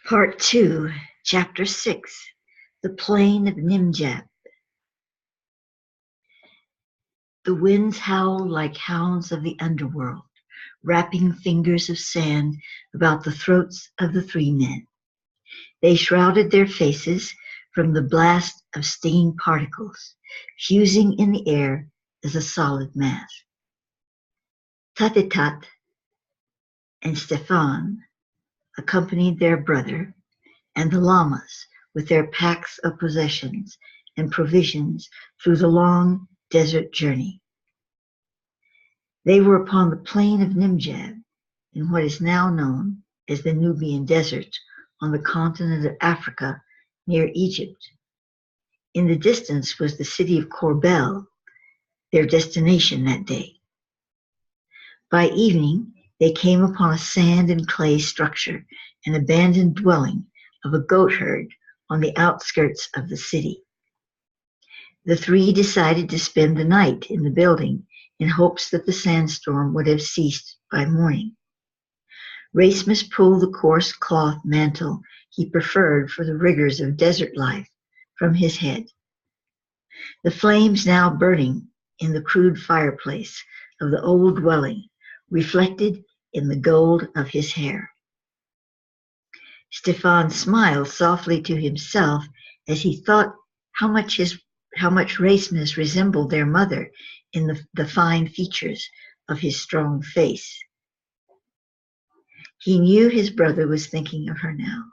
Part 2, Chapter 6, The Plain of Nimjab. The winds howl like hounds of the underworld, wrapping fingers of sand about the throats of the three men. They shrouded their faces from the blast of stinging particles, fusing in the air as a solid mass. Thoth and Stefan accompanied their brother and the lamas with their packs of possessions and provisions through the long desert journey. They were upon the plain of Nimjab, in what is now known as the Nubian Desert on the continent of Africa near Egypt. In the distance was the city of Corbel, their destination that day. By evening, they came upon a sand and clay structure, an abandoned dwelling of a goat herd on the outskirts of the city. The three decided to spend the night in the building in hopes that the sandstorm would have ceased by morning. Raismes pulled the coarse cloth mantle he preferred for the rigors of desert life from his head. The flames now burning in the crude fireplace of the old dwelling reflected in the gold of his hair. Stefan smiled softly to himself as he thought how much Raismes resembled their mother in the fine features of his strong face. He knew his brother was thinking of her now.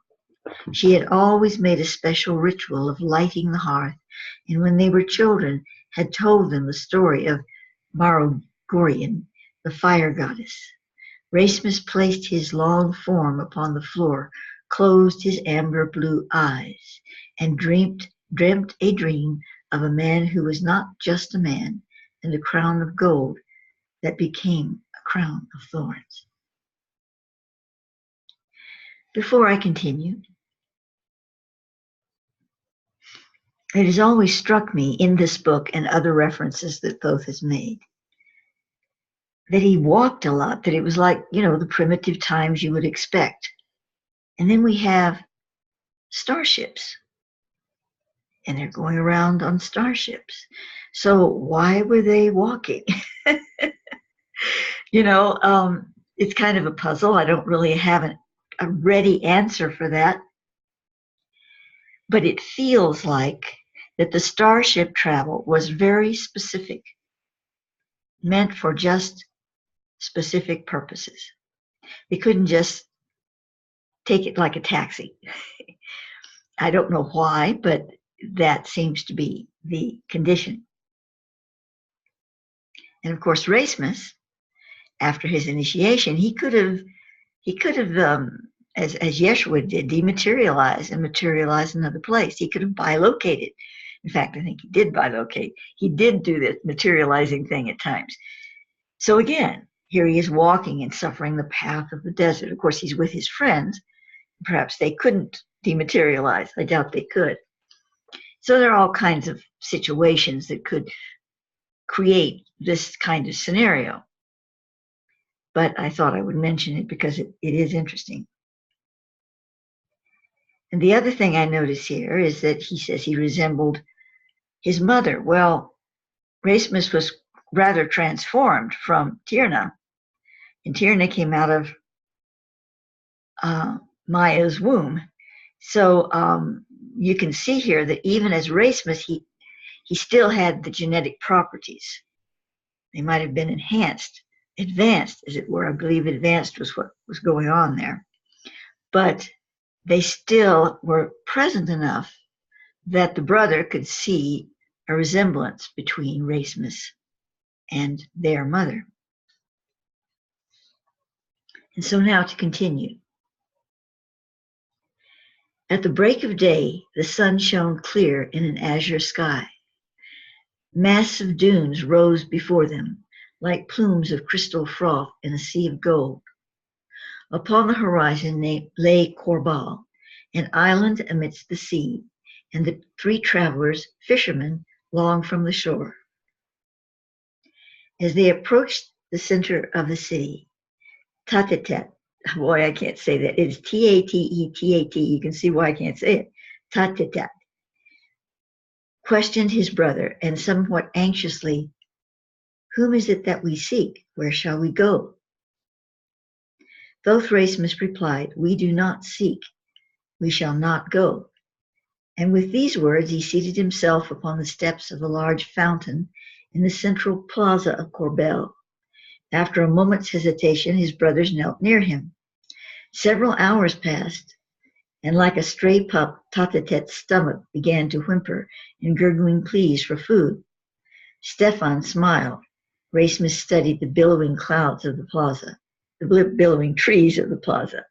She had always made a special ritual of lighting the hearth, and when they were children had told them the story of Marogorian, the fire goddess. Raismes placed his long form upon the floor, closed his amber blue eyes, and dreamt a dream of a man who was not just a man, and a crown of gold that became a crown of thorns. Before I continue, it has always struck me in this book and other references that Thoth has made that he walked a lot, that it was like, the primitive times you would expect. And then we have starships, and they're going around on starships. So why were they walking? It's kind of a puzzle. I don't really have a ready answer for that. But it feels like that the starship travel was very specific, meant for just specific purposes. They couldn't just take it like a taxi. I don't know why, but that seems to be the condition. And of course, Raismes, after his initiation, he could have, as Yeshua did, dematerialize and materialize another place. He could have bilocated. In fact, I think he did bilocate. He did do this materializing thing at times. So again, here he is walking and suffering the path of the desert. Of course, he's with his friends. Perhaps they couldn't dematerialize. I doubt they could. So there are all kinds of situations that could create this kind of scenario. But I thought I would mention it because it is interesting. And the other thing I notice here is that he says he resembled his mother. Well, Raismes was rather transformed from KYI'RA. And KYI'RA came out of Maya's womb. So you can see here that even as Raismes, he still had the genetic properties. They might have been advanced, as it were. I believe advanced was what was going on there. But they still were present enough that the brother could see a resemblance between Raismes and their mother. And so now to continue. At the break of day, the sun shone clear in an azure sky. Massive dunes rose before them, like plumes of crystal froth in a sea of gold. Upon the horizon lay Corbel, an island amidst the sea, and the three travelers, fishermen, long from the shore. As they approached the center of the city, Thoth Boy, I can't say that. It's Tatetat. You can see why I can't say it. Tatetat. Questioned his brother, and somewhat anxiously, whom is it that we seek? Where shall we go? Thoth Raismes replied, we do not seek. We shall not go. And with these words, he seated himself upon the steps of a large fountain in the central plaza of Corbel. After a moment's hesitation, his brothers knelt near him. Several hours passed, and like a stray pup, Tatetet's stomach began to whimper in gurgling pleas for food. Stefan smiled. Raismes studied the billowing clouds of the plaza, the billowing trees of the plaza,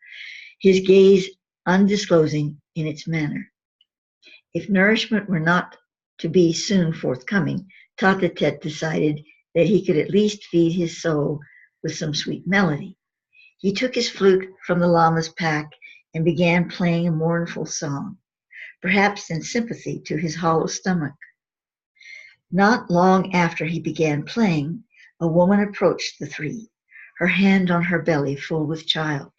his gaze undisclosing in its manner. If nourishment were not to be soon forthcoming, Tatetet decided that he could at least feed his soul with some sweet melody. He took his flute from the lama's pack and began playing a mournful song, perhaps in sympathy to his hollow stomach. Not long after he began playing, a woman approached the three, her hand on her belly full with child.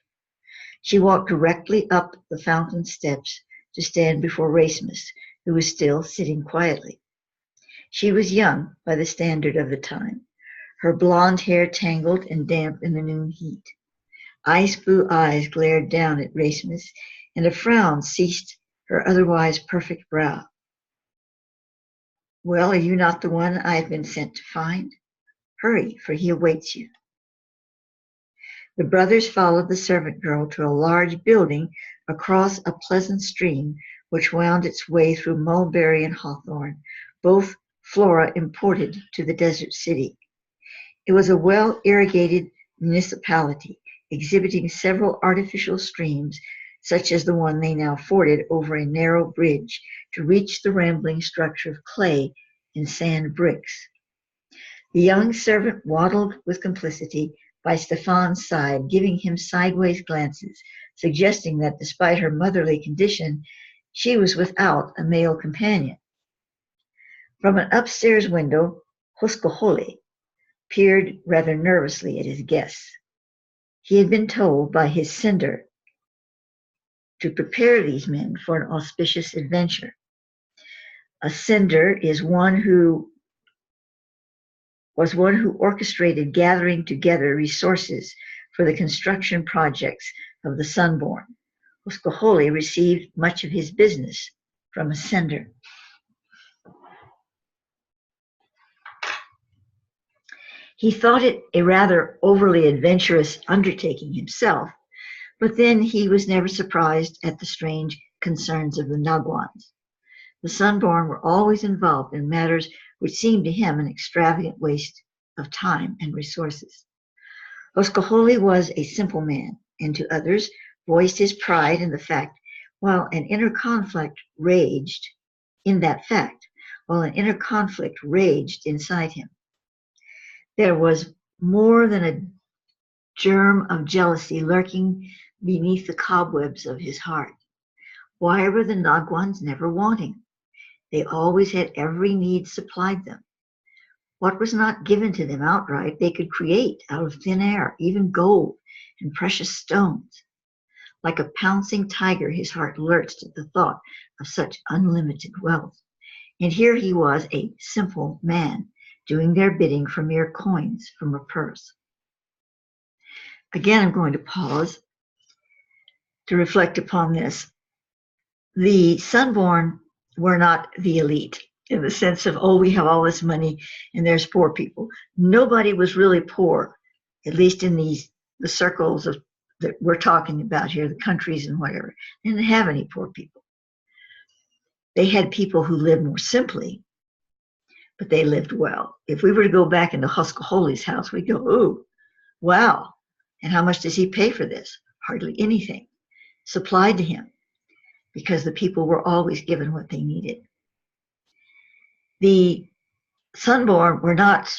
She walked directly up the fountain steps to stand before Raismes, who was still sitting quietly. She was young by the standard of the time, her blonde hair tangled and damp in the noon heat. Ice blue eyes glared down at Raismes, and a frown seamed her otherwise perfect brow. Well, are you not the one I have been sent to find? Hurry, for he awaits you. The brothers followed the servant girl to a large building across a pleasant stream which wound its way through mulberry and hawthorn, both flora imported to the desert city. It was a well-irrigated municipality, exhibiting several artificial streams, such as the one they now forded over a narrow bridge to reach the rambling structure of clay and sand bricks. The young servant waddled with complicity by Stefan's side, giving him sideways glances, suggesting that despite her motherly condition, she was without a male companion. From an upstairs window, Hoskohole peered rather nervously at his guests. He had been told by his sender to prepare these men for an auspicious adventure. A sender is one who orchestrated gathering together resources for the construction projects of the Sunborn. Hoskohole received much of his business from a sender. He thought it a rather overly adventurous undertaking himself, but then he was never surprised at the strange concerns of the Nagwans. The Sunborn were always involved in matters which seemed to him an extravagant waste of time and resources. Hoskohole was a simple man, and to others voiced his pride in the fact, while an inner conflict raged inside him. There was more than a germ of jealousy lurking beneath the cobwebs of his heart. Why were the Nagwans never wanting? They always had every need supplied them. What was not given to them outright, they could create out of thin air, even gold and precious stones. Like a pouncing tiger, his heart lurched at the thought of such unlimited wealth. And here he was, a simple man, doing their bidding for mere coins from a purse. Again, I'm going to pause to reflect upon this. The Sunborn were not the elite in the sense of, oh, we have all this money and there's poor people. Nobody was really poor, at least in the circles that we're talking about here, the countries and whatever. They didn't have any poor people. They had people who lived more simply, but they lived well. If we were to go back into Hoskohole's house, we'd go, ooh, wow. And how much does he pay for this? Hardly anything. Supplied to him, because the people were always given what they needed. The Sunborn were not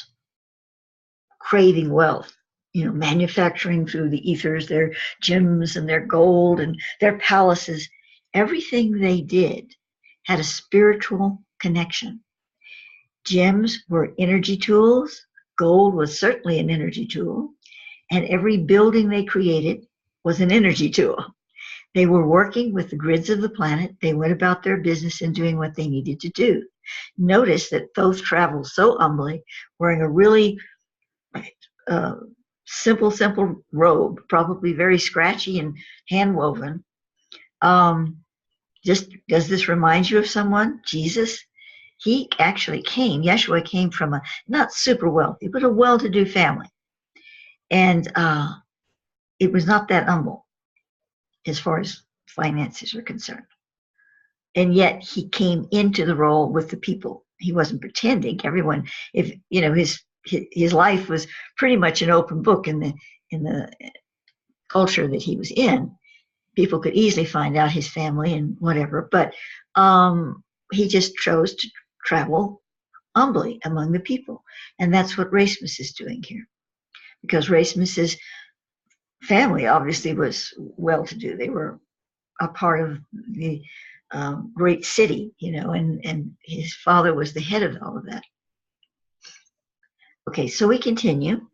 craving wealth, manufacturing through the ethers their gems and their gold and their palaces. Everything they did had a spiritual connection. Gems were energy tools. Gold was certainly an energy tool. And every building they created, was an energy tool. They were working with the grids of the planet. They went about their business and doing what they needed to do. Notice that Thoth traveled so humbly, wearing a really uh, simple robe, probably very scratchy and hand woven. Just does this remind you of someone? Jesus? He actually came, Yeshua came from a not super wealthy, but a well-to-do family. And it was not that humble as far as finances are concerned. And yet he came into the role with the people. He wasn't pretending. Everyone, if you know, his life was pretty much an open book in the culture that he was in. People could easily find out his family and whatever, but he just chose to travel humbly among the people. And that's what Raismes is doing here. Because Raismes' family obviously was well-to-do. They were a part of the great city, you know, and his father was the head of all of that. Okay, so we continue.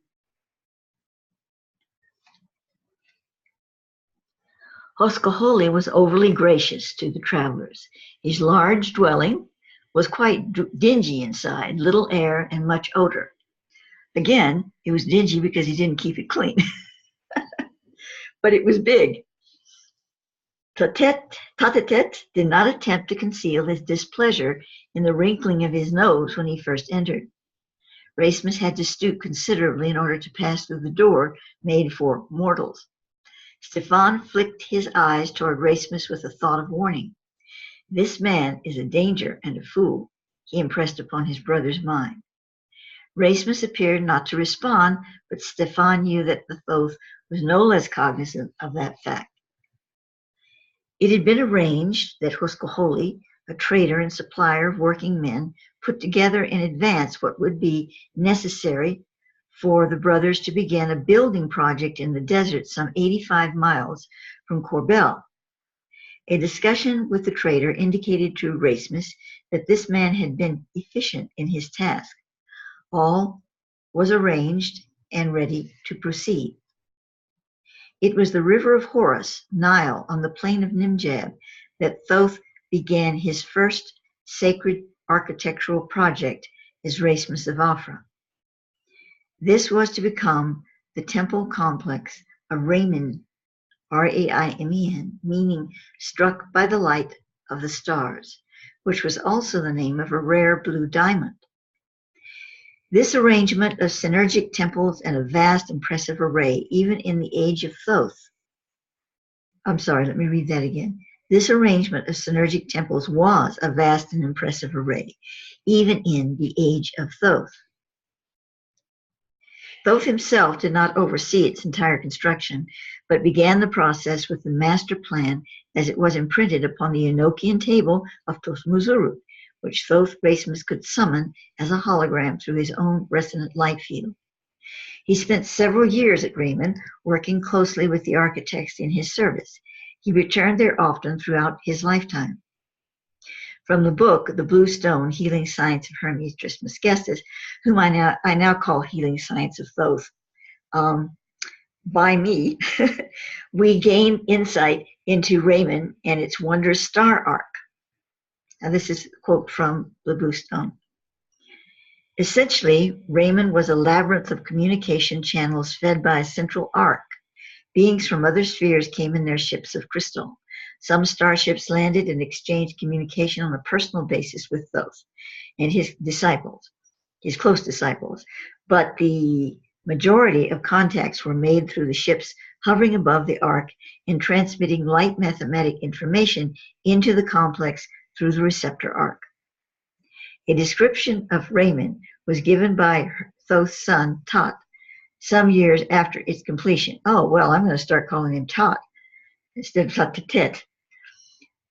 Hoskoholi was overly gracious to the travelers. His large dwelling was quite dingy inside, little air and much odor. Again, it was dingy because he didn't keep it clean. But it was big. Tatetet did not attempt to conceal his displeasure in the wrinkling of his nose when he first entered. Raismes had to stoop considerably in order to pass through the door made for mortals. Stefan flicked his eyes toward Raismes with a thought of warning. This man is a danger and a fool, he impressed upon his brother's mind. Raismes appeared not to respond, but Stefan knew that the Thoth was no less cognizant of that fact. It had been arranged that Hoskoholi, a trader and supplier of working men, put together in advance what would be necessary for the brothers to begin a building project in the desert some 85 miles from Corbel. A discussion with the trader indicated to Raismes that this man had been efficient in his task. All was arranged and ready to proceed. It was the river of Horus, Nile, on the plain of Nimjab, that Thoth began his first sacred architectural project as Raismes of Aphra. This was to become the temple complex of Ramen, R-A-I-M-E-N, meaning struck by the light of the stars, which was also the name of a rare blue diamond. This arrangement of synergic temples and a vast, impressive array, even in the age of Thoth. I'm sorry, let me read that again. This arrangement of synergic temples was a vast and impressive array, even in the age of Thoth. Thoth himself did not oversee its entire construction, but began the process with the master plan as it was imprinted upon the Enochian table of Thoth Muzuru, which Thoth Raismes could summon as a hologram through his own resonant light field. He spent several years at Ramen, working closely with the architects in his service. He returned there often throughout his lifetime. From the book, The Blue Stone, Healing Science of Hermes Trismegistus, whom I now call Healing Science of Thoth, by me, we gain insight into Ramen and its wondrous star arc. Now, this is a quote from the Blue Stone. Essentially, Ramen was a labyrinth of communication channels fed by a central arc. Beings from other spheres came in their ships of crystal. Some starships landed and exchanged communication on a personal basis with Thoth and his disciples, his close disciples. But the majority of contacts were made through the ships hovering above the arc and transmitting light mathematic information into the complex through the receptor arc. A description of Ramen was given by Thoth's son, Thoth, some years after its completion. Oh, well, I'm going to start calling him Thoth instead of Tatetet.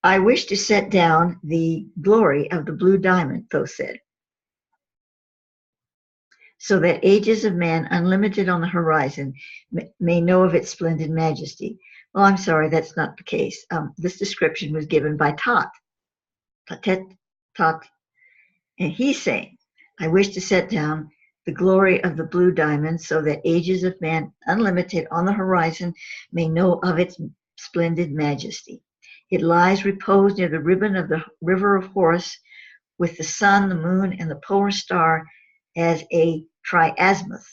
I wish to set down the glory of the blue diamond, Thoth said, so that ages of man unlimited on the horizon may know of its splendid majesty. Well, I'm sorry, that's not the case. This description was given by Thoth. Tatet, Thoth, and he's saying, I wish to set down the glory of the blue diamond, so that ages of man, unlimited on the horizon, may know of its splendid majesty. It lies reposed near the ribbon of the river of Horus, with the sun, the moon, and the polar star as a triazimuth.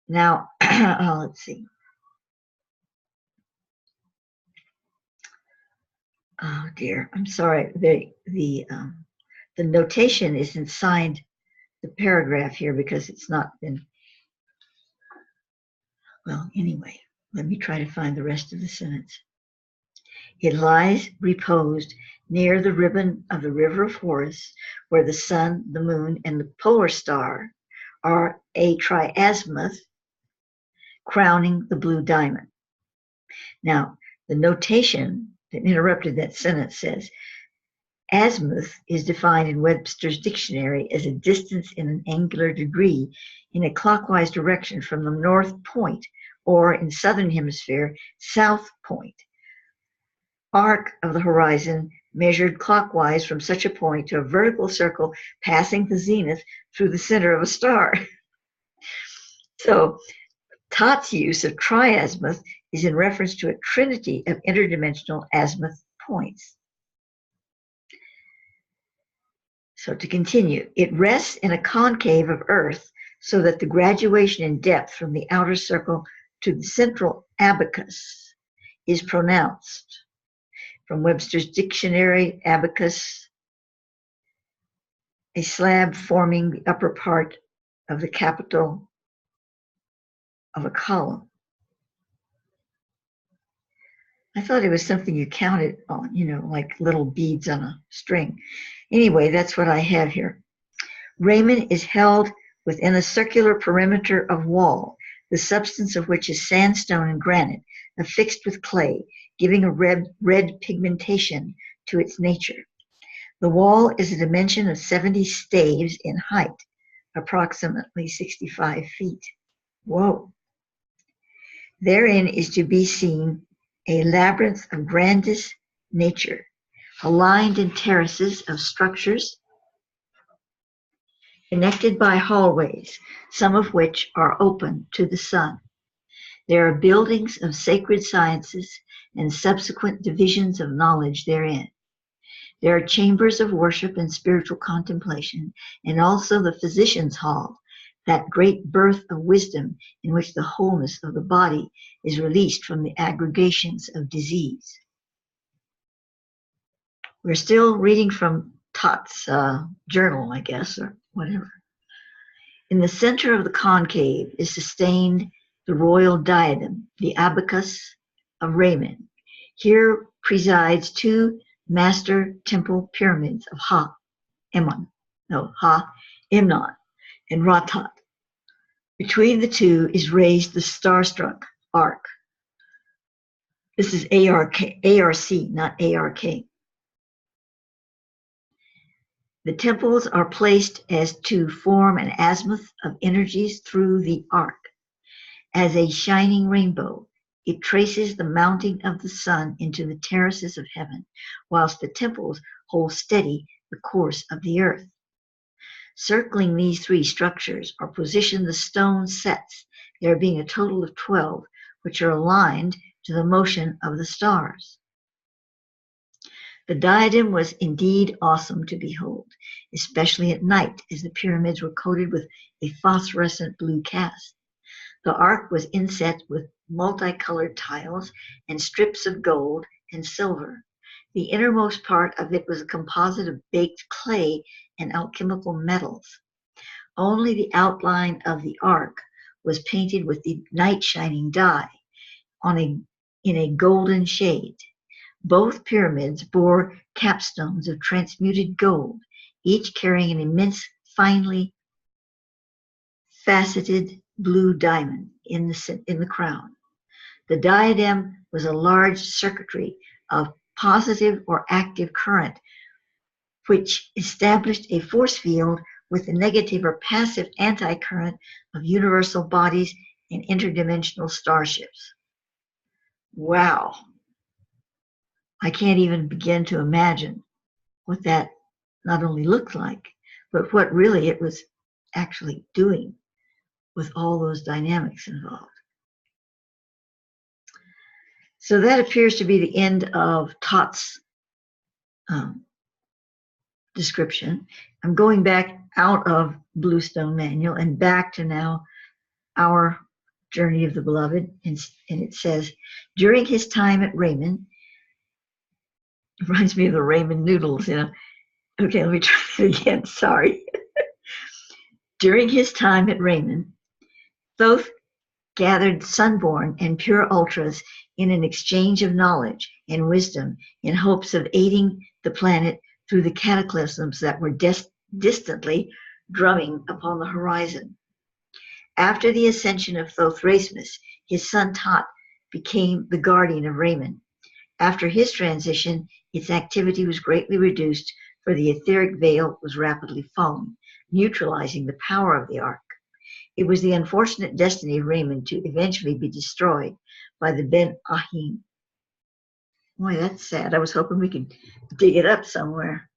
Now, let's see. Oh dear, I'm sorry. The notation is inside the paragraph here because it's not been. Well, anyway, let me try to find the rest of the sentence. It lies reposed near the ribbon of the river of Horus, where the sun, the moon, and the polar star are a triazimuth crowning the blue diamond. Now, the notation that interrupted that sentence says, azimuth is defined in Webster's dictionary as a distance in an angular degree in a clockwise direction from the north point, or in southern hemisphere, south point. Arc of the horizon measured clockwise from such a point to a vertical circle passing the zenith through the center of a star. So Thoth's use of triazimuth is in reference to a trinity of interdimensional azimuth points. So to continue, it rests in a concave of Earth so that the graduation in depth from the outer circle to the central abacus is pronounced. From Webster's dictionary, abacus, a slab forming the upper part of the capital of a column. I thought it was something you counted on, like little beads on a string. Anyway, that's what I have here. Raiment is held within a circular perimeter of wall, the substance of which is sandstone and granite, affixed with clay, giving a red pigmentation to its nature. The wall is a dimension of 70 staves in height, approximately 65 feet. Whoa. Therein is to be seen a labyrinth of grandest nature, aligned in terraces of structures connected by hallways, some of which are open to the sun. There are buildings of sacred sciences and subsequent divisions of knowledge therein. There are chambers of worship and spiritual contemplation, and also the physician's hall, that great birth of wisdom in which the wholeness of the body is released from the aggregations of disease. We're still reading from Thoth's journal, I guess, or whatever. In the center of the concave is sustained the royal diadem, the abacus of Raiment. Here presides two master temple pyramids of Ha-Emnon, and Ra-Thoth. Between the two is raised the star-struck ark. This is ARC, not ARK. The temples are placed as to form an azimuth of energies through the ark. As a shining rainbow, it traces the mounting of the sun into the terraces of heaven, whilst the temples hold steady the course of the earth. Circling these three structures are positioned the stone sets, there being a total of 12, which are aligned to the motion of the stars. The diadem was indeed awesome to behold, especially at night, as the pyramids were coated with a phosphorescent blue cast. The ark was inset with multicolored tiles and strips of gold and silver. The innermost part of it was a composite of baked clay and alchemical metals. Only the outline of the ark was painted with the night-shining dye in a golden shade. Both pyramids bore capstones of transmuted gold, each carrying an immense, finely faceted blue diamond in the crown. The diadem was a large circuitry of positive or active current, which established a force field with the negative or passive anti-current of universal bodies and interdimensional starships. Wow. I can't even begin to imagine what that not only looked like, but what really it was actually doing with all those dynamics involved. So that appears to be the end of Thoth's description. I'm going back out of Bluestone Manual and back to now our Journey of the Beloved, and it says, during his time at Raymond, it reminds me of the Raymond noodles, you know. Okay, let me try it again, sorry. During his time at Raymond, Thoth gathered sunborn and pure ultras in an exchange of knowledge and wisdom in hopes of aiding the planet through the cataclysms that were distantly drumming upon the horizon. After the ascension of Thoth Raismes, his son Thoth became the guardian of Raymond. After his transition, its activity was greatly reduced, for the etheric veil was rapidly falling, neutralizing the power of the ark. It was the unfortunate destiny of Raymond to eventually be destroyed by the Ben Ahim. Boy, that's sad. I was hoping we could dig it up somewhere.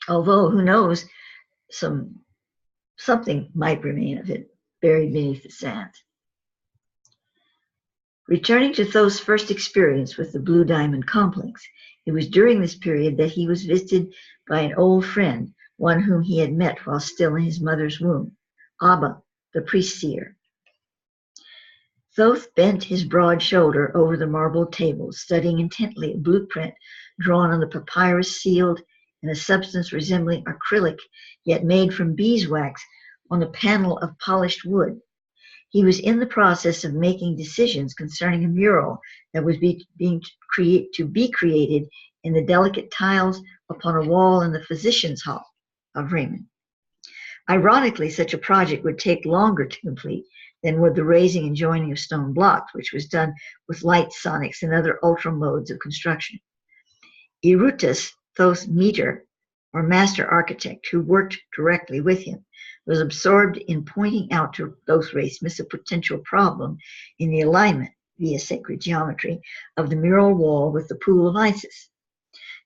Although, who knows, something might remain of it buried beneath the sand. Returning to Thoth's first experience with the Blue Diamond Complex, it was during this period that he was visited by an old friend, one whom he had met while still in his mother's womb, Abba, the priest seer. Thoth bent his broad shoulder over the marble table, studying intently a blueprint drawn on the papyrus, sealed in a substance resembling acrylic, yet made from beeswax on a panel of polished wood. He was in the process of making decisions concerning a mural that was to be created in the delicate tiles upon a wall in the physician's hall of Raymond. Ironically, such a project would take longer to complete than would the raising and joining of stone blocks, which was done with light sonics and other ultra modes of construction. Irutus, Thoth's meter, or master architect, who worked directly with him, was absorbed in pointing out to Thoth Raismes a potential problem in the alignment, via sacred geometry, of the mural wall with the pool of Isis.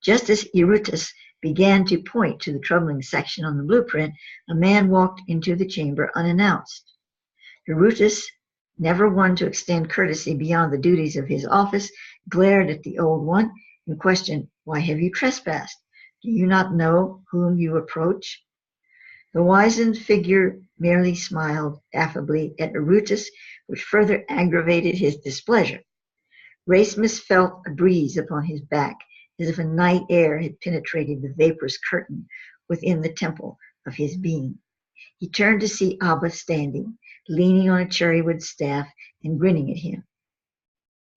Just as Irutus began to point to the troubling section on the blueprint, a man walked into the chamber unannounced. Irutus, never one to extend courtesy beyond the duties of his office, glared at the old one and questioned, "Why have you trespassed? Do you not know whom you approach?" The wizened figure merely smiled affably at Irutus, which further aggravated his displeasure. Raismes felt a breeze upon his back, as if a night air had penetrated the vaporous curtain within the temple of his being. He turned to see Abba standing, leaning on a cherrywood staff and grinning at him.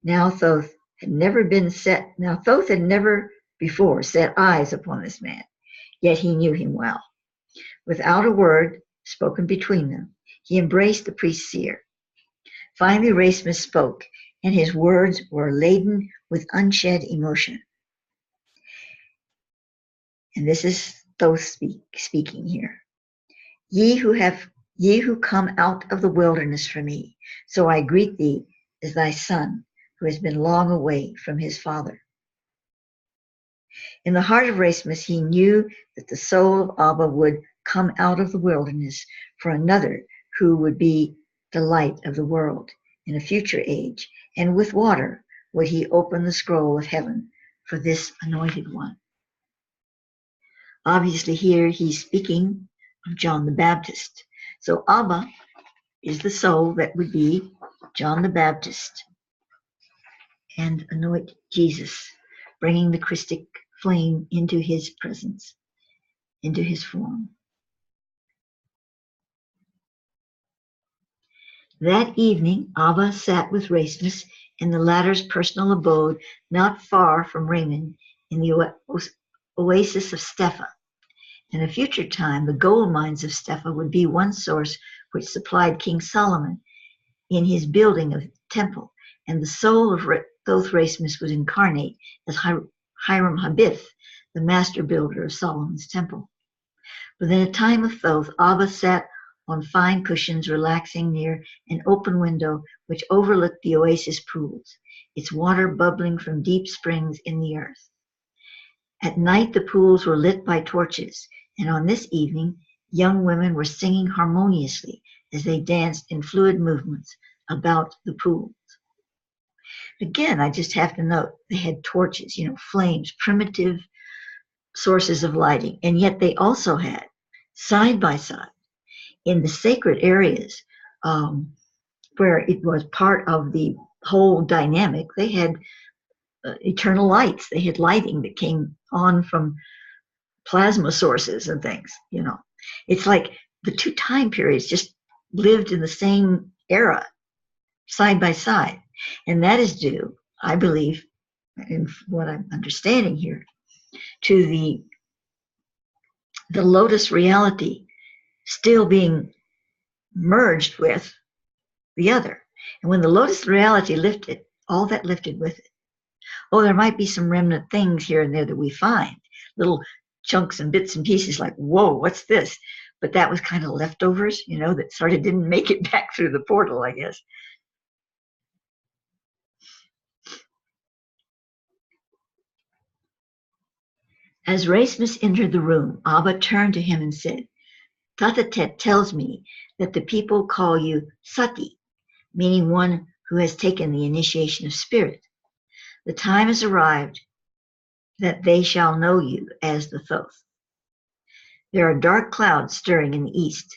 Thoth had never before set eyes upon this man, yet he knew him well. Without a word spoken between them, he embraced the priest seer. Finally, Raismes spoke, and his words were laden with unshed emotion. And this is Thoth speaking here. Ye who come out of the wilderness for me, so I greet thee as thy son, who has been long away from his father. In the heart of Raismes, he knew that the soul of Abba would come out of the wilderness for another who would be the light of the world in a future age, and with water would he open the scroll of heaven for this anointed one. Obviously here he's speaking of John the Baptist. So Abba is the soul that would be John the Baptist and anoint Jesus, bringing the Christic flame into his presence, into his form. That evening, Abba sat with Raismes in the latter's personal abode not far from Raymond in the oasis of Stepha. In a future time, the gold mines of Stepha would be one source which supplied King Solomon in his building of the temple, and the soul of Thoth Raismes was incarnate as Hiram Habith, the master builder of Solomon's temple. Within a time of Thoth, Abba sat on fine cushions, relaxing near an open window which overlooked the oasis pools, its water bubbling from deep springs in the earth. At night, the pools were lit by torches, and on this evening, young women were singing harmoniously as they danced in fluid movements about the pools. Again, I just have to note, they had torches, flames, primitive sources of lighting, and yet they also had, side by side, in the sacred areas where it was part of the whole dynamic, they had eternal lights. They had lighting that came on from plasma sources and things. It's like the two time periods just lived in the same era, side by side. And that is due, I believe, in what I'm understanding here, to the lotus reality still being merged with the other. And when the lotus reality lifted, all that lifted with it. Oh, there might be some remnant things here and there that we find, little chunks and bits and pieces like, whoa, what's this? But that was kind of leftovers, that sort of didn't make it back through the portal, I guess. As Raismes entered the room, Abba turned to him and said, Tatatet tells me that the people call you Sati, meaning one who has taken the initiation of spirit. The time has arrived that they shall know you as the Thoth. There are dark clouds stirring in the east.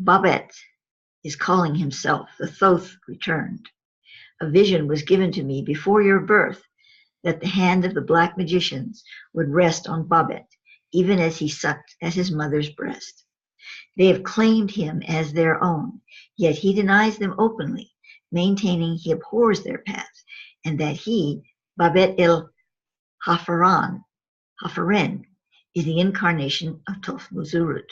Babet is calling himself. The Thoth returned. A vision was given to me before your birth that the hand of the black magicians would rest on Babet, even as he sucked at his mother's breast. They have claimed him as their own, yet he denies them openly, maintaining he abhors their path, and that he, Babet el Hafaren, is the incarnation of Thoth Muzurut.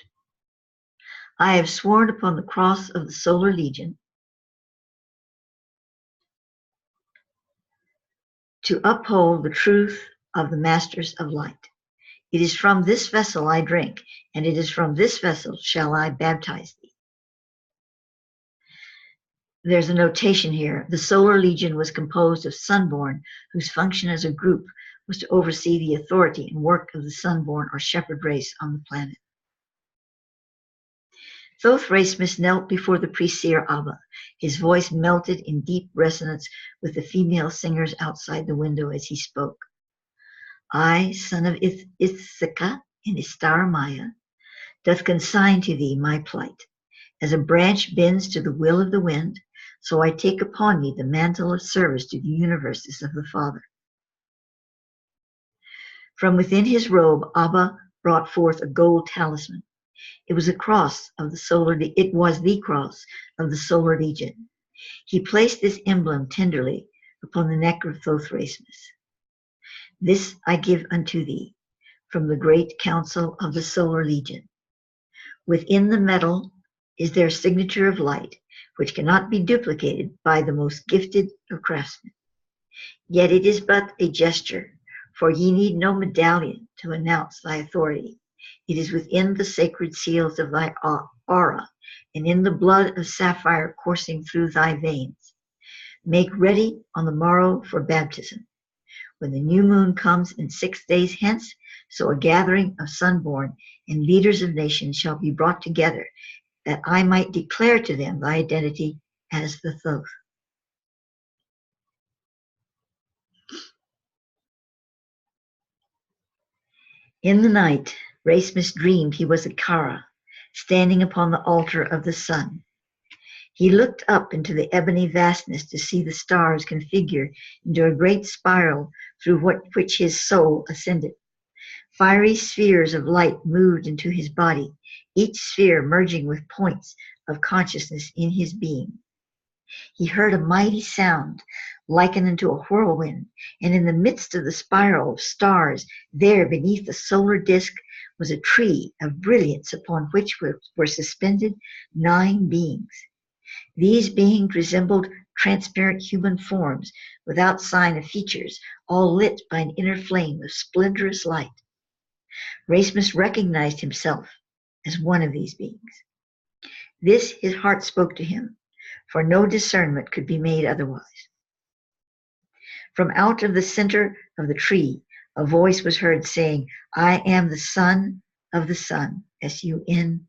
I have sworn upon the cross of the Solar Legion to uphold the truth of the Masters of Light. It is from this vessel I drink, and it is from this vessel shall I baptize thee. There's a notation here. The Solar Legion was composed of Sunborn, whose function as a group was to oversee the authority and work of the Sunborn or shepherd race on the planet. Thoth Raismes knelt before the priest-seer Abba. His voice melted in deep resonance with the female singers outside the window as he spoke. I, son of Ithaka and Sha'Maia, doth consign to thee my plight. As a branch bends to the will of the wind, so I take upon me the mantle of service to the universes of the Father. From within his robe, Abba brought forth a gold talisman. It was the cross of the Solar Legion. He placed this emblem tenderly upon the neck of Thoth Raismes. This I give unto thee from the great council of the Solar Legion. Within the metal is their signature of light, which cannot be duplicated by the most gifted of craftsmen. Yet it is but a gesture, for ye need no medallion to announce thy authority. It is within the sacred seals of thy aura, and in the blood of sapphire coursing through thy veins. Make ready on the morrow for baptism. When the new moon comes in 6 days hence, so a gathering of sunborn and leaders of nations shall be brought together, that I might declare to them thy identity as the Thoth. In the night, Raismes dreamed he was a KYI'RA, standing upon the altar of the sun. He looked up into the ebony vastness to see the stars configure into a great spiral through which his soul ascended. Fiery spheres of light moved into his body, each sphere merging with points of consciousness in his being. He heard a mighty sound, likened unto a whirlwind, and in the midst of the spiral of stars, there beneath the solar disk, was a tree of brilliance upon which were suspended 9 beings. These beings resembled transparent human forms, without sign of features, all lit by an inner flame of splendorous light. Raismes recognized himself as one of these beings. This his heart spoke to him, for no discernment could be made otherwise. From out of the center of the tree, a voice was heard saying, I am the son of the sun, S-U-N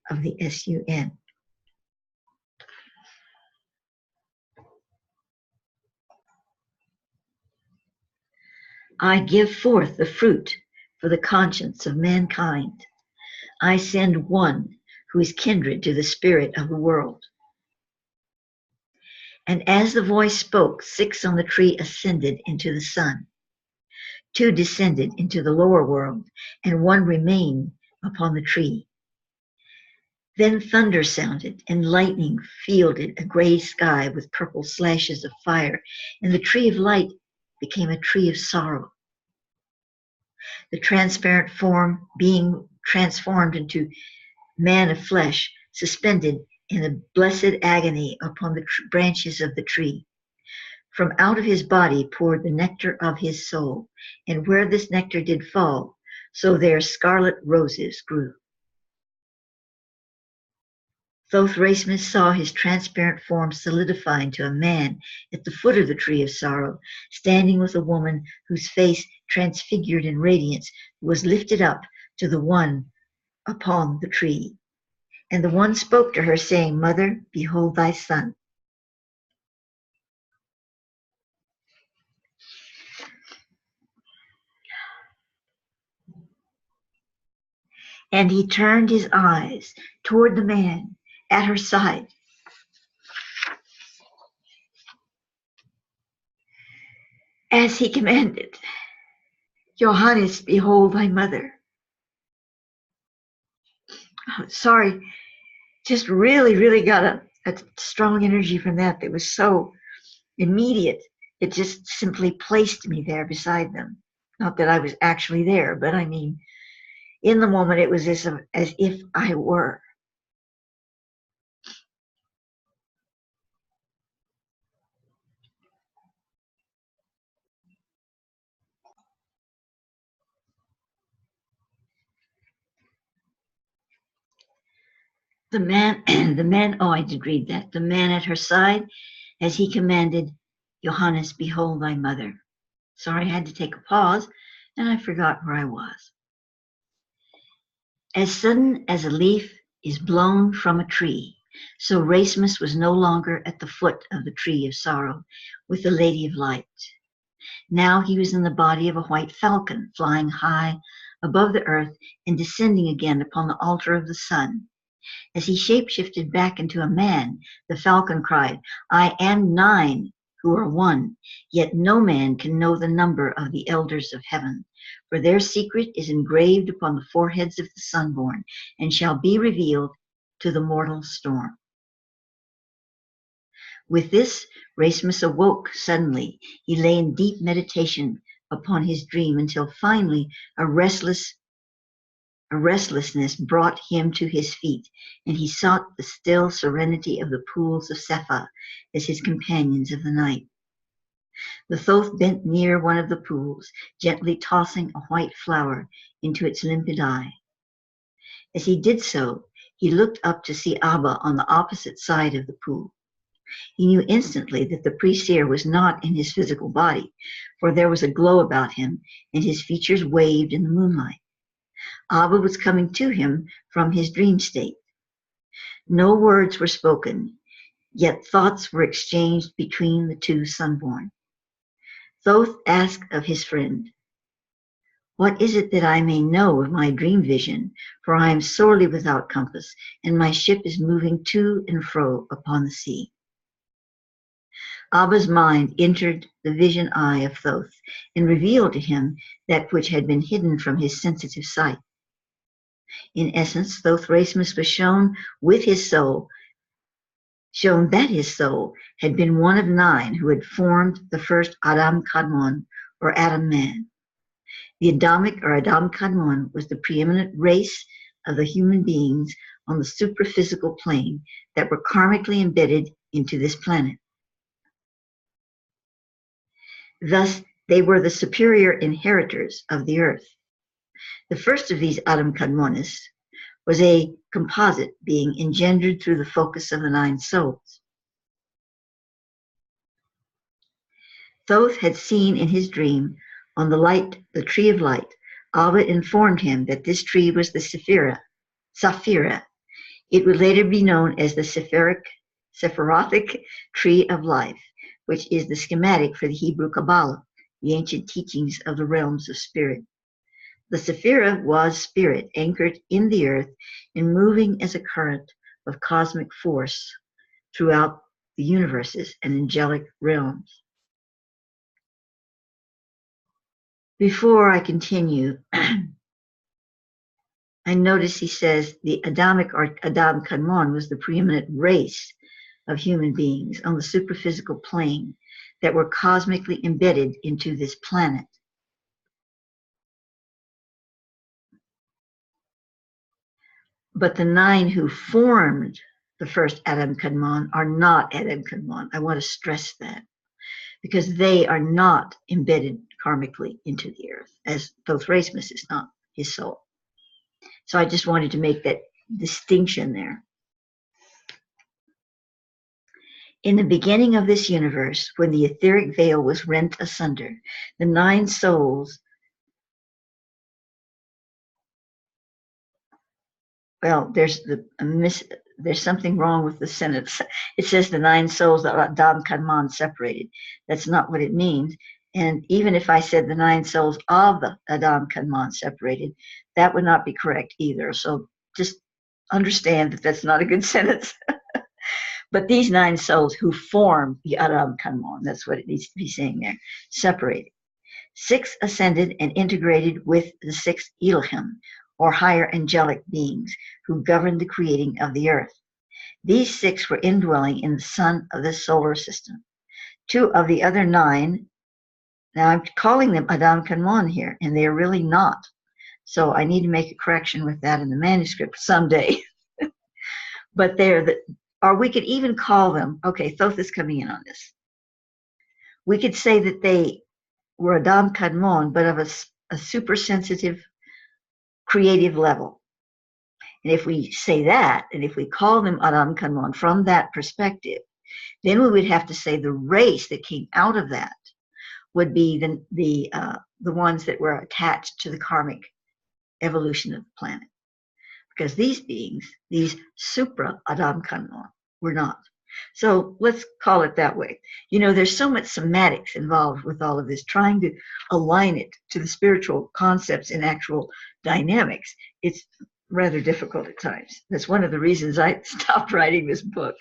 of the Sun. I give forth the fruit for the conscience of mankind. I send one who is kindred to the spirit of the world. And as the voice spoke, 6 on the tree ascended into the sun. 2 descended into the lower world, and 1 remained upon the tree. Then thunder sounded, and lightning fielded a gray sky with purple slashes of fire, and the tree of light became a tree of sorrow. The transparent form being transformed into man of flesh, suspended in a blessed agony upon the branches of the tree. From out of his body poured the nectar of his soul, and where this nectar did fall, so there scarlet roses grew. Thoth Raismes saw his transparent form solidify into a man at the foot of the tree of sorrow, standing with a woman whose face, transfigured in radiance, was lifted up to the one upon the tree. And the one spoke to her, saying, "Mother, behold thy son." And he turned his eyes toward the man at her side. As he commanded, "Johannes, behold thy mother." Oh, sorry, just really got a strong energy from that. That was so immediate. It just simply placed me there beside them. Not that I was actually there, but I mean, in the moment, it was as if I were. The man, oh, I did read that. The man at her side, as he commanded, "Johannes, behold thy mother." Sorry, I had to take a pause, and I forgot where I was. As sudden as a leaf is blown from a tree, so Raismes was no longer at the foot of the tree of sorrow with the Lady of Light. Now he was in the body of a white falcon, flying high above the earth and descending again upon the altar of the sun. As he shapeshifted back into a man, the falcon cried, "I am 9 who are one, yet no man can know the number of the elders of heaven, for their secret is engraved upon the foreheads of the sunborn, and shall be revealed to the mortal storm." With this, Raismes awoke suddenly. He lay in deep meditation upon his dream until finally a restlessness brought him to his feet, and he sought the still serenity of the pools of Sepha as his companions of the night. The Thoth bent near one of the pools, gently tossing a white flower into its limpid eye. As he did so, he looked up to see Abba on the opposite side of the pool. He knew instantly that the priest seer was not in his physical body, for there was a glow about him, and his features waved in the moonlight. Abba was coming to him from his dream state. No words were spoken, yet thoughts were exchanged between the two sunborn. Thoth asked of his friend, "What is it that I may know of my dream vision? For I am sorely without compass, and my ship is moving to and fro upon the sea." Abba's mind entered the vision eye of Thoth and revealed to him that which had been hidden from his sensitive sight. In essence, Thoth Raismes was shown that his soul had been one of 9 who had formed the first Adam Kadmon, or Adam man. The Adamic or Adam Kadmon was the preeminent race of the human beings on the supraphysical plane that were karmically embedded into this planet. Thus, they were the superior inheritors of the earth. The first of these Adam Kadmonis was a composite being engendered through the focus of the 9 souls. Thoth had seen in his dream on the tree of light. Abba informed him that this tree was the Saphira. It would later be known as the Sephirothic Tree of Life, which is the schematic for the Hebrew Kabbalah, the ancient teachings of the realms of spirit. The Sephirah was spirit, anchored in the earth and moving as a current of cosmic force throughout the universes and angelic realms. Before I continue, I notice he says the Adamic or Adam Kadmon was the preeminent race of human beings on the superphysical plane that were cosmically embedded into this planet. But the 9 who formed the first Adam Kadmon are not Adam Kadmon. I want to stress that, because they are not embedded karmically into the earth, as Thoth Raismes is not his soul. So I just wanted to make that distinction there. In the beginning of this universe, when the etheric veil was rent asunder, the 9 souls, well, there's something wrong with the sentence. It says the 9 souls that Adam Kadmon separated. That's not what it means. And even if I said the 9 souls of the Adam Kadmon separated, that would not be correct either. So just understand that that's not a good sentence. But these 9 souls who form the Adam Kadmon, that's what it needs to be saying there, separated. 6 ascended and integrated with the 6 Elohim, or higher angelic beings, who governed the creating of the earth. These 6 were indwelling in the sun of the solar system. 2 of the other 9, now I'm calling them Adam Kadmon here, and they are really not. So I need to make a correction with that in the manuscript someday. But they're the, or we could even call them, okay, Thoth is coming in on this. We could say that they were Adam Kadmon, but of a super sensitive, creative level. And if we say that, and if we call them Adam Kadmon from that perspective, then we would have to say the race that came out of that would be the ones that were attached to the karmic evolution of the planet. Because these beings, these supra Adam Kadmon, were not. So let's call it that way. You know, there's so much somatics involved with all of this, trying to align it to the spiritual concepts and actual dynamics. It's rather difficult at times. That's one of the reasons I stopped writing this book.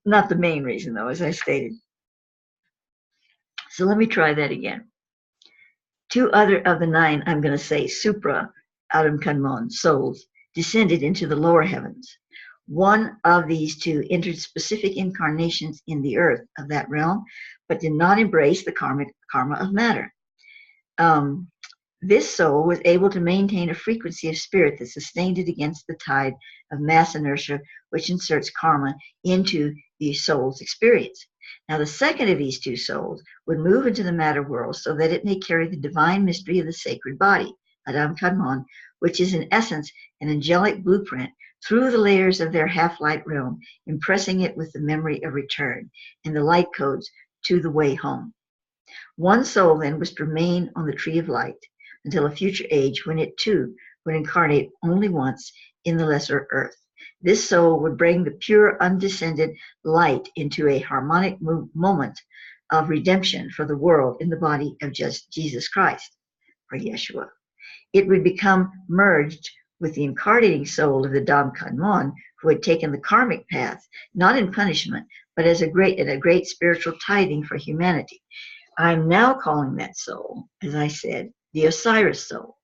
Not the main reason, though, as I stated. So let me try that again. 2 other of the 9, I'm going to say, supra Adam Kadmon souls, descended into the lower heavens. 1 of these 2 entered specific incarnations in the earth of that realm, but did not embrace the karma of matter. This soul was able to maintain a frequency of spirit that sustained it against the tide of mass inertia, which inserts karma into the soul's experience. Now, the second of these 2 souls would move into the matter world so that it may carry the divine mystery of the sacred body, Adam Kadmon, which is in essence an angelic blueprint through the layers of their half-light realm, impressing it with the memory of return and the light codes to the way home. 1 soul then was to remain on the tree of light until a future age when it too would incarnate only once in the lesser earth. This soul would bring the pure undescended light into a harmonic moment of redemption for the world in the body of just Jesus Christ, or Yeshua. It would become merged with the incarnating soul of the Adam Kadmon, who had taken the karmic path, not in punishment, but as a great spiritual tithing for humanity. I'm now calling that soul, as I said, the Osiris soul.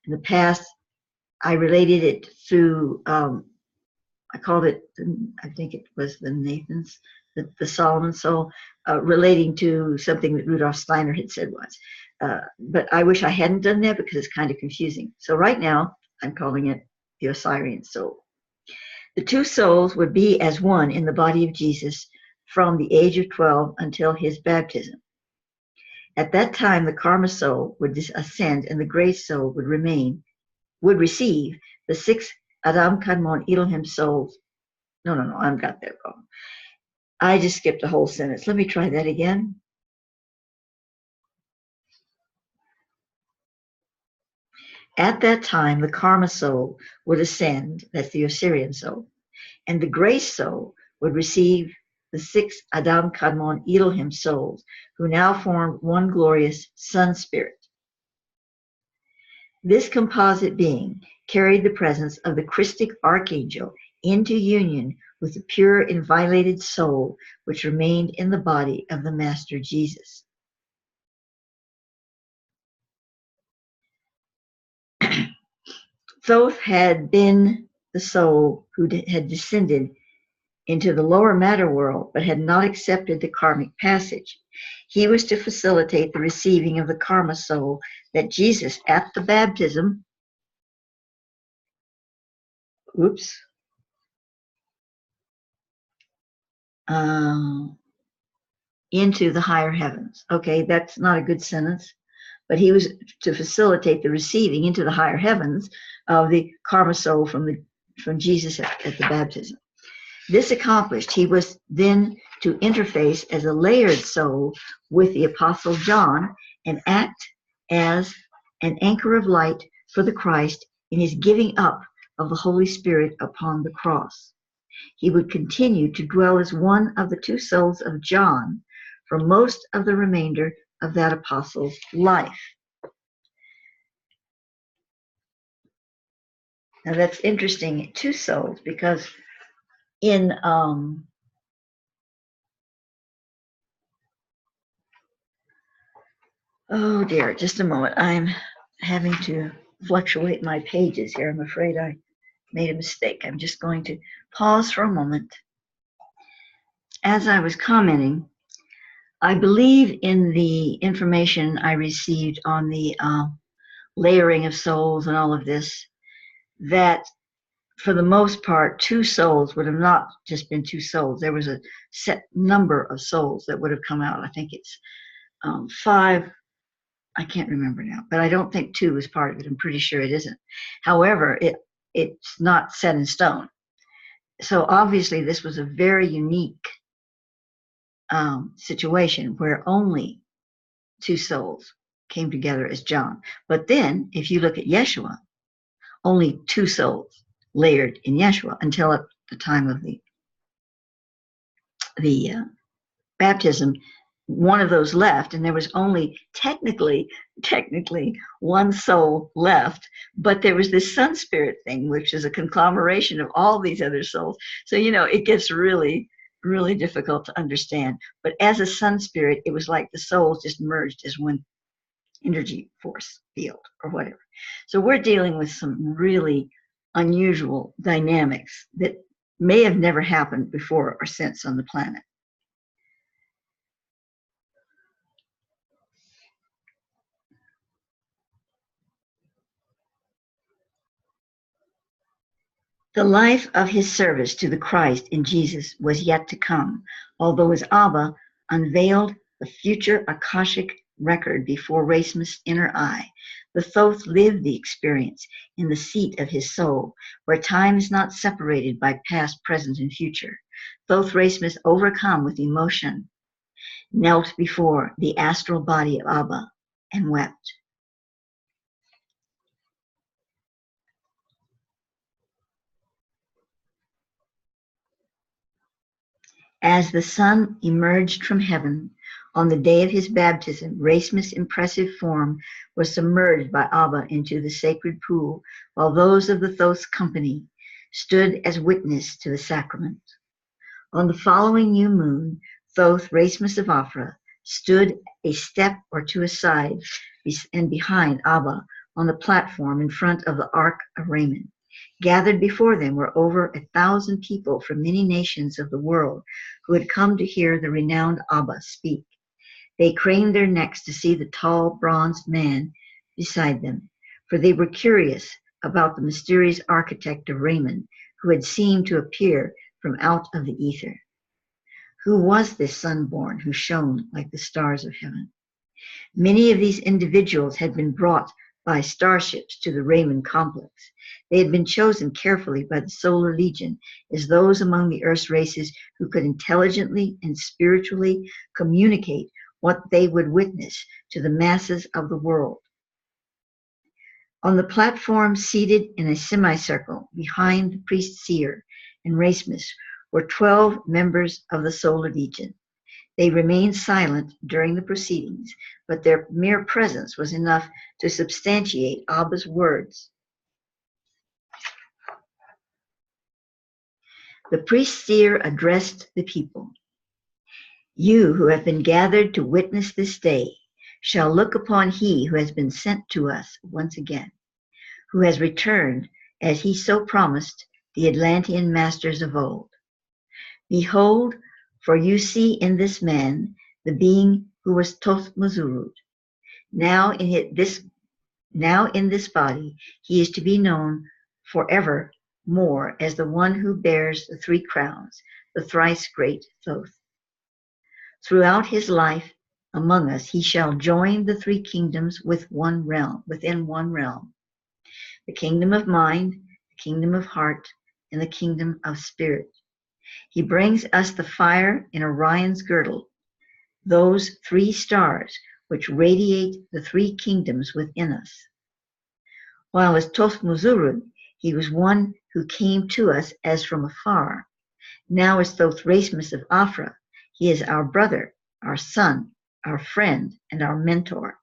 In the past, I related it through, I called it, I think it was the Nathan's, the Solomon soul, relating to something that Rudolf Steiner had said once. But I wish I hadn't done that because it's kind of confusing. So right now, I'm calling it the Osirian soul. The 2 souls would be as one in the body of Jesus from the age of 12 until his baptism. At that time, the karma soul would ascend and the grace soul would receive the 6 Adam Kadmon Elohim souls. No, I've got that wrong. I just skipped a whole sentence. Let me try that again. At that time, the karma soul would ascend, that's the Osirian soul, and the grace soul would receive the 6 Adam Kadmon Elohim souls, who now formed one glorious sun spirit. This composite being carried the presence of the Christic archangel into union with the pure, inviolated soul which remained in the body of the Master Jesus. Thoth had been the soul who had descended into the lower matter world, but had not accepted the karmic passage. He was to facilitate the receiving of the karma soul that Jesus, at the baptism, into the higher heavens. Okay, that's not a good sentence, but he was to facilitate the receiving into the higher heavens of the karma soul from Jesus at the baptism. This accomplished, he was then to interface as a layered soul with the Apostle John and act as an anchor of light for the Christ in his giving up of the Holy Spirit upon the cross. He would continue to dwell as one of the 2 souls of John for most of the remainder of that apostle's life. Now that's interesting, 2 souls, because in oh dear, just a moment. I'm having to fluctuate my pages here. I'm afraid I made a mistake. I'm just going to pause for a moment. As I was commenting, I believe in the information I received on the layering of souls and all of this, that for the most part, 2 souls would have not just been 2 souls. There was a set number of souls that would have come out. I think it's 5. I can't remember now, but I don't think 2 is part of it. I'm pretty sure it isn't. However, it's not set in stone. So obviously this was a very unique situation where only 2 souls came together as John. But then if you look at Yeshua, only 2 souls layered in Yeshua until at the time of the baptism. One of those left, and there was only technically 1 soul left, but there was this sun spirit thing, which is a conglomeration of all these other souls. So, it gets really, really difficult to understand. But as a sun spirit, it was like the souls just merged as one energy force field or whatever. So we're dealing with some really unusual dynamics that may have never happened before or since on the planet. The life of his service to the Christ in Jesus was yet to come, although his Abba unveiled the future Akashic record before Raismes' inner eye. The Thoth lived the experience in the seat of his soul, where time is not separated by past, present, and future. Thoth Raismes, overcome with emotion, knelt before the astral body of Abba and wept. As the sun emerged from heaven on the day of his baptism, Raismes' impressive form was submerged by Abba into the sacred pool, while those of the Thoth's company stood as witness to the sacrament. On the following new moon, Thoth, Raismes of Aphra, stood a step or 2 aside and behind Abba on the platform in front of the Ark of Raymond. Gathered before them were over 1,000 people from many nations of the world who had come to hear the renowned Abba speak. They craned their necks to see the tall, bronzed man beside them, for they were curious about the mysterious architect of Raymond who had seemed to appear from out of the ether. Who was this sun-born who shone like the stars of heaven? Many of these individuals had been brought by starships to the Raymond complex. They had been chosen carefully by the Solar Legion as those among the Earth's races who could intelligently and spiritually communicate what they would witness to the masses of the world. On the platform, seated in a semicircle behind the priest seer, and Raismes were 12 members of the Solar Legion. They remained silent during the proceedings, but their mere presence was enough to substantiate Abba's words. The priest seer addressed the people. You who have been gathered to witness this day shall look upon he who has been sent to us once again, who has returned, as he so promised the Atlantean masters of old. Behold, for you see in this man the being who was Thoth. Now in this body he is to be known forever more as the one who bears the 3 crowns, the thrice great Thoth. Throughout his life among us he shall join the 3 kingdoms within one realm, the kingdom of mind, the kingdom of heart, and the kingdom of spirit. He brings us the fire in Orion's girdle, those 3 stars which radiate the 3 kingdoms within us. While as Thoth, he was one who came to us as from afar. Now as Thoth Raismes of Aphra, he is our brother, our son, our friend, and our mentor.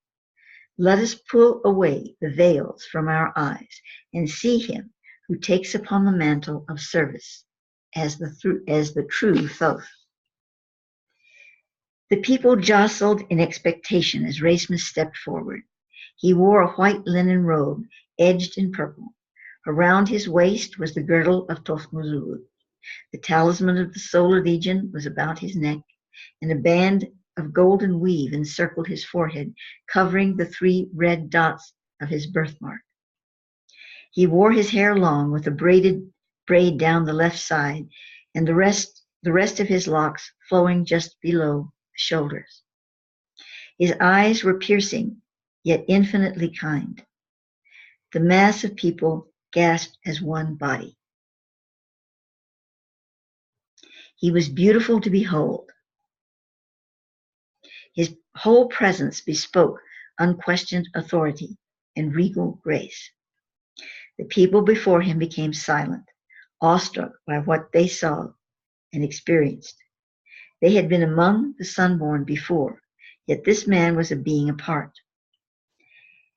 Let us pull away the veils from our eyes and see him who takes upon the mantle of service as the true Thoth. The people jostled in expectation as Raismes stepped forward. He wore a white linen robe edged in purple. Around his waist was the girdle of Thoth. The talisman of the Solar Legion was about his neck, and a band of golden weave encircled his forehead, covering the 3 red dots of his birthmark. He wore his hair long with a braid down the left side, and the rest of his locks flowing just below the shoulders. His eyes were piercing, yet infinitely kind. The mass of people gasped as one body. He was beautiful to behold. His whole presence bespoke unquestioned authority and regal grace. The people before him became silent, awestruck by what they saw and experienced. They had been among the sunborn before, yet this man was a being apart.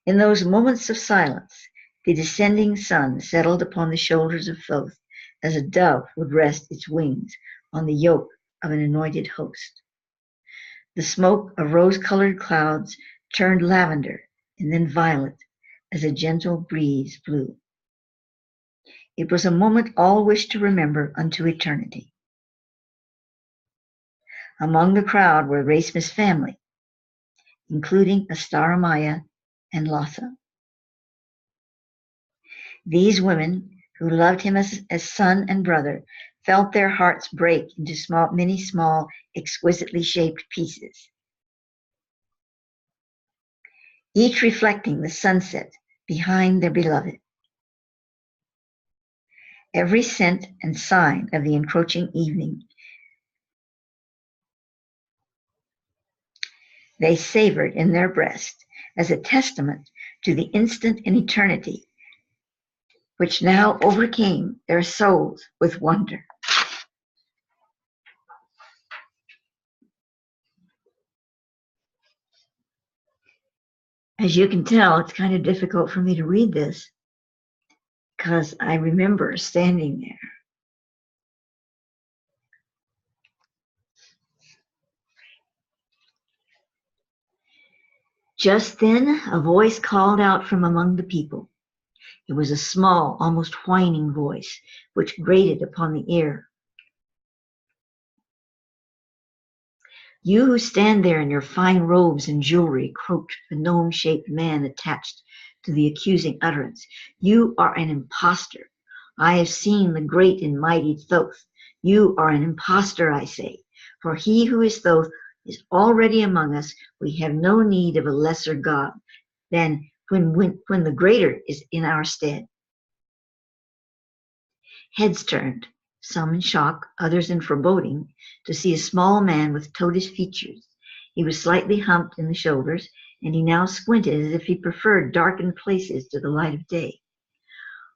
In those moments of silence, the descending sun settled upon the shoulders of Thoth as a dove would rest its wings on the yoke of an anointed host. The smoke of rose-colored clouds turned lavender and then violet as a gentle breeze blew. It was a moment all wished to remember unto eternity. Among the crowd were Raismes' family, including Sha'Maia and Latha. These women, who loved him as son and brother, felt their hearts break into many small, exquisitely shaped pieces, each reflecting the sunset behind their beloved. Every scent and sign of the encroaching evening they savored in their breast as a testament to the instant in eternity which now overcame their souls with wonder. As you can tell, it's kind of difficult for me to read this because I remember standing there. Just then, a voice called out from among the people. It was a small, almost whining voice, which grated upon the ear. You who stand there in your fine robes and jewelry, croaked the gnome-shaped man attached to the accusing utterance. You are an impostor. I have seen the great and mighty Thoth. You are an impostor, I say. For he who is Thoth is already among us. We have no need of a lesser god than when the greater is in our stead. Heads turned, some in shock, others in foreboding, to see a small man with toadish features. He was slightly humped in the shoulders, and he now squinted as if he preferred darkened places to the light of day.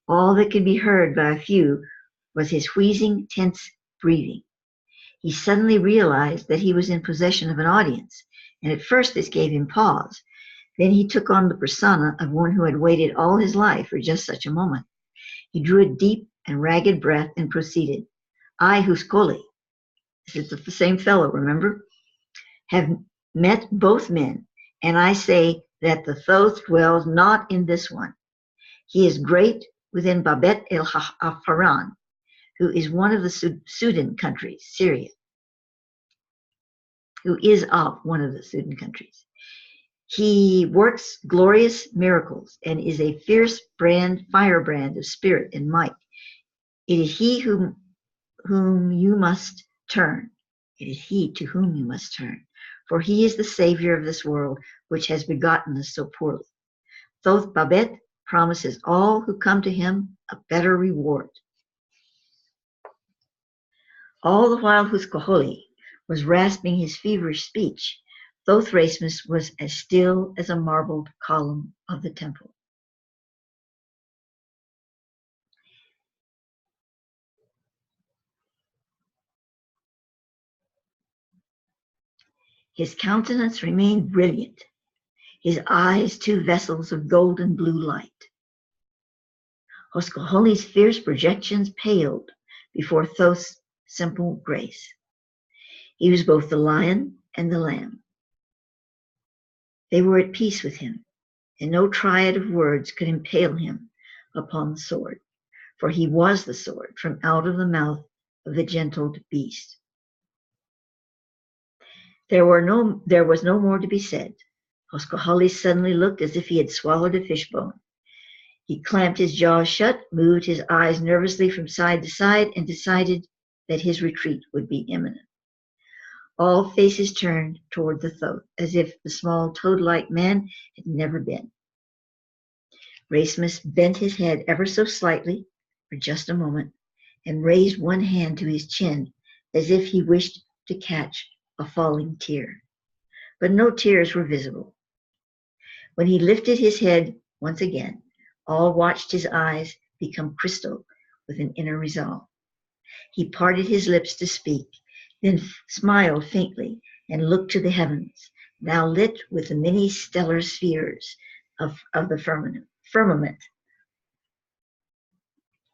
All that could be heard by a few was his wheezing, tense breathing. He suddenly realized that he was in possession of an audience, and at first this gave him pause. Then he took on the persona of one who had waited all his life for just such a moment. He drew a deep and ragged breath and proceeded. I, Huskoli, this is the same fellow, remember, have met both men, and I say that the Thoth dwells not in this one. He is great within Babet el-Hafaran, who is one of the Sudan countries, Syria, who is of one of the Sudan countries. He works glorious miracles and is a fierce firebrand of spirit and might. It is he whom you must turn. It is he to whom you must turn, for he is the Savior of this world, which has begotten us so poorly. Thoth Babet promises all who come to him a better reward. All the while Huskoholi was rasping his feverish speech, Thoth Raismes was as still as a marbled column of the temple. His countenance remained brilliant, his eyes two vessels of golden blue light. Huskoholi's fierce projections paled before Thoth's simple grace. He was both the lion and the lamb. They were at peace with him, and no triad of words could impale him upon the sword, for he was the sword from out of the mouth of the gentled beast. There was no more to be said. Huskoholi suddenly looked as if he had swallowed a fishbone. He clamped his jaws shut, moved his eyes nervously from side to side, and decided that his retreat would be imminent. All faces turned toward the Thoth, as if the small toad-like man had never been. Raismes bent his head ever so slightly for just a moment and raised one hand to his chin as if he wished to catch a falling tear. But no tears were visible. When he lifted his head once again, all watched his eyes become crystal with an inner resolve. He parted his lips to speak, then smiled faintly and looked to the heavens, now lit with the many stellar spheres of the firmament.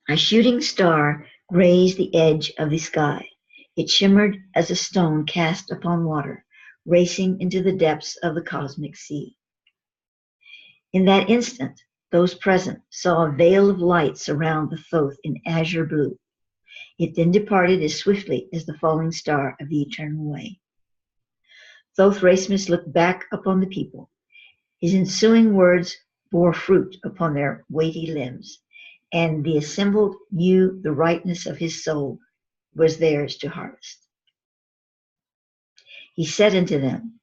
A shooting star grazed the edge of the sky. It shimmered as a stone cast upon water, racing into the depths of the cosmic sea. In that instant, those present saw a veil of light surround the Thoth in azure blue. It then departed as swiftly as the falling star of the eternal way. Thoth Raismes looked back upon the people. His ensuing words bore fruit upon their weighty limbs, and the assembled knew the rightness of his soul was theirs to harvest. He said unto them,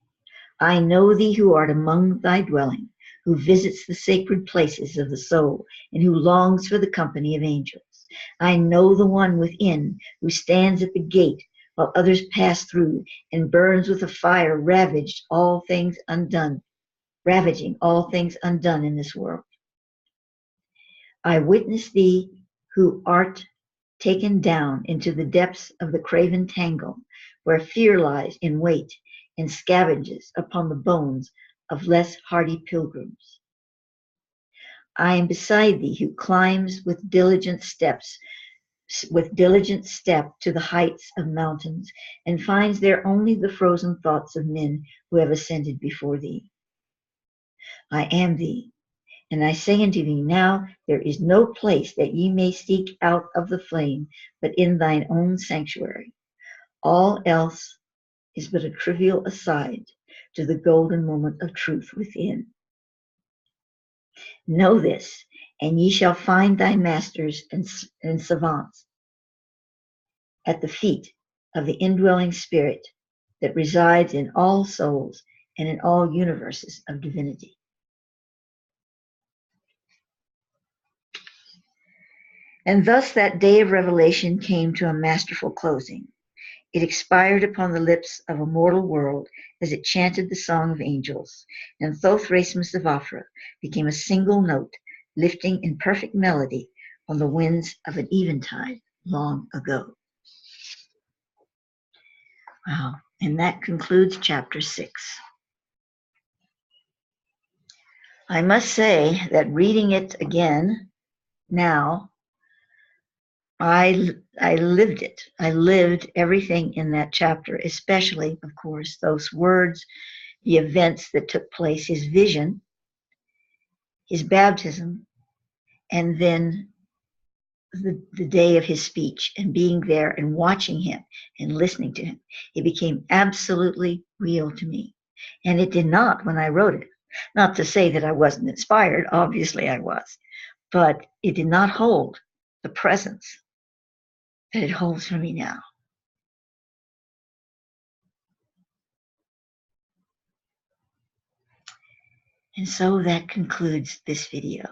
I know thee who art among thy dwelling, who visits the sacred places of the soul, and who longs for the company of angels. I know the one within who stands at the gate while others pass through and burns with a fire ravaging all things undone in this world. I witness thee who art taken down into the depths of the craven tangle, where fear lies in wait and scavenges upon the bones of less hardy pilgrims. I am beside thee who climbs with diligent step to the heights of mountains and finds there only the frozen thoughts of men who have ascended before thee. I am thee, and I say unto thee now, there is no place that ye may seek out of the flame but in thine own sanctuary. All else is but a trivial aside to the golden moment of truth within. Know this, and ye shall find thy masters and savants at the feet of the indwelling spirit that resides in all souls and in all universes of divinity. And thus that day of revelation came to a masterful closing. It expired upon the lips of a mortal world as it chanted the song of angels, and Thoth Raismes of Aphra became a single note, lifting in perfect melody on the winds of an eventide. long ago. Wow. And that concludes chapter 6. I must say that reading it again now, I lived it. I lived everything in that chapter, especially, of course, those words, the events that took place, his vision, his baptism, and then the day of his speech, and being there and watching him and listening to him. It became absolutely real to me. And it did not when I wrote it. Not to say that I wasn't inspired, obviously I was, but it did not hold the presence that it holds for me now. And so that concludes this video.